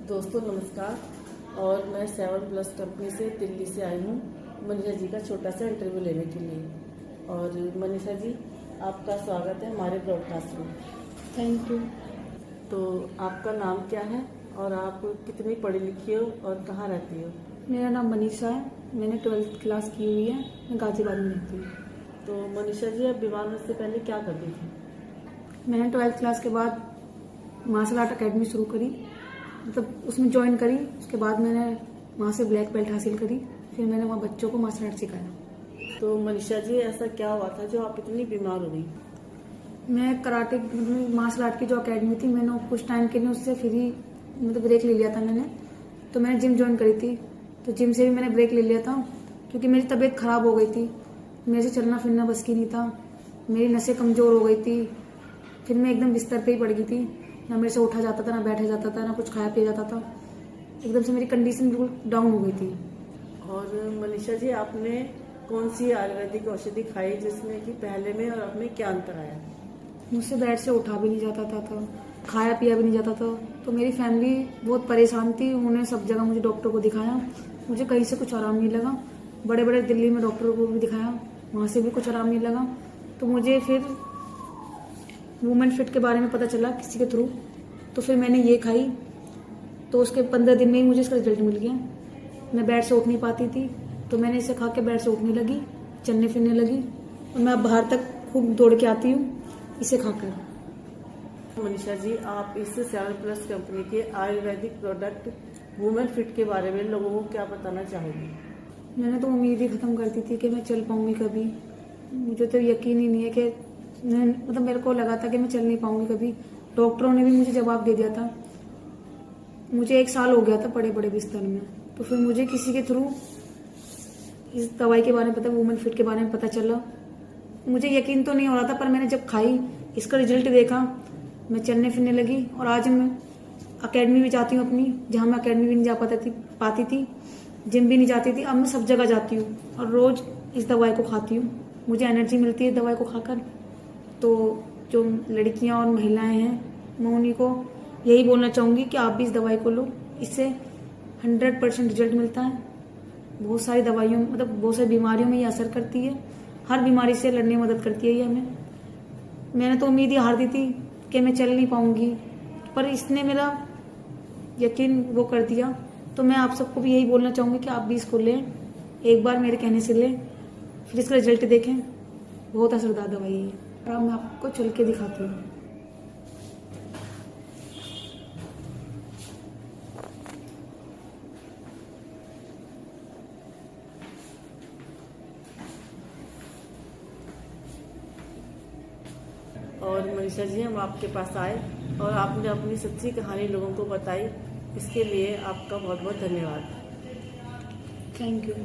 दोस्तों नमस्कार। और मैं 7+ कंपनी से दिल्ली से आई हूँ मनीषा जी का छोटा सा इंटरव्यू लेने के लिए। और मनीषा जी, आपका स्वागत है हमारे ब्रॉडकास्ट में। Thank you. तो आपका नाम क्या है और आप कितनी पढ़ी लिखी हो और कहाँ रहती हो? मेरा नाम मनीषा है। मैंने 12th क्लास की हुई है। मैं गाजीबाद में रहती हूँ। तो मनीषा जी, आप बीमार होने से पहले क्या करती थी? मैंने 12th क्लास के बाद मार्शल आर्ट अकेडमी शुरू करी, मतलब उसमें ज्वाइन करी। उसके बाद मैंने वहाँ से ब्लैक बेल्ट हासिल करी। फिर मैंने वहाँ बच्चों को मार्शल आर्ट सिखाया। तो मनीषा जी, ऐसा क्या हुआ था जो आप इतनी बीमार हो गई? मैं कराटे मार्शल आर्ट की जो अकेडमी थी, मैंने कुछ टाइम के लिए उससे फ्री मतलब ब्रेक ले लिया था मैंने। तो मैंने जिम ज्वाइन करी थी, तो जिम से भी मैंने ब्रेक ले लिया था क्योंकि मेरी तबीयत खराब हो गई थी। मेरे से चलना फिरना बस की नहीं था, मेरी नसें कमजोर हो गई थी। फिर मैं एकदम बिस्तर पे ही पड़ गई थी, ना मेरे से उठा जाता था, ना बैठा जाता था, ना कुछ खाया पिया जाता था। एकदम से मेरी कंडीशन बिल्कुल डाउन हो गई थी। और मनीषा जी, आपने कौन सी आयुर्वेदिक औषधि खाई जिसमें कि पहले में और अब में क्या अंतर आया? मुझसे बेड से उठा भी नहीं जाता था, खाया पिया भी नहीं जाता था। तो मेरी फैमिली बहुत परेशान थी। उन्होंने सब जगह मुझे डॉक्टर को दिखाया, मुझे कहीं से कुछ आराम नहीं लगा। बड़े बड़े दिल्ली में डॉक्टरों को भी दिखाया, वहाँ से भी कुछ आराम नहीं लगा। तो मुझे फिर वुमेन फिट के बारे में पता चला किसी के थ्रू। तो फिर मैंने ये खाई, तो उसके 15 दिन में ही मुझे इसका रिजल्ट मिल गया। मैं बेड से उठ नहीं पाती थी, तो मैंने इसे खा के बेड से उठने लगी, चलने फिरने लगी। और मैं अब बाहर तक खूब दौड़ के आती हूँ इसे खाकर। मनीषा जी, आप इस 7+ कंपनी के आयुर्वेदिक प्रोडक्ट वुमेन फिट के बारे में लोगों को क्या बताना चाहोगी? मैंने तो उम्मीद ही खत्म कर दी थी कि मैं चल पाऊंगी कभी। मुझे तो यकीन ही नहीं है कि मतलब मेरे को लगा था कि मैं चल नहीं पाऊंगी कभी। डॉक्टरों ने भी मुझे जवाब दे दिया था। मुझे 1 साल हो गया था बड़े बड़े बिस्तर में। तो फिर मुझे किसी के थ्रू इस दवाई के बारे में पता, वुमेन फिट के बारे में पता चला। मुझे यकीन तो नहीं हो रहा था, पर मैंने जब खाई, इसका रिजल्ट देखा, मैं चलने फिरने लगी। और आज मैं अकेडमी भी जाती हूँ अपनी, जहाँ मैं अकेडमी भी नहीं जा पाती थी, जिम भी नहीं जाती थी। अब मैं सब जगह जाती हूँ और रोज इस दवाई को खाती हूँ। मुझे एनर्जी मिलती है दवाई को खाकर। तो जो लड़कियाँ और महिलाएं हैं, मैं उन्हीं को यही बोलना चाहूँगी कि आप भी इस दवाई को लो। इससे 100% रिजल्ट मिलता है। बहुत सारी दवाइयों मतलब बहुत सारी बीमारियों में ये असर करती है। हर बीमारी से लड़ने में मदद करती है ये हमें। मैंने तो उम्मीद ही हार दी थी कि मैं चल नहीं पाऊंगी, पर इसने मेरा यकीन वो कर दिया। तो मैं आप सबको भी यही बोलना चाहूंगी कि आप भी इसको लें, एक बार मेरे कहने से लें, फिर इसका रिजल्ट देखें। बहुत असरदार दवाई है ये। और अब मैं आपको चल के दिखाती हूँ। और मनीषा जी, हम आपके पास आए और आपने अपनी सच्ची कहानी लोगों को बताई, इसके लिए आपका बहुत बहुत धन्यवाद। Thank you.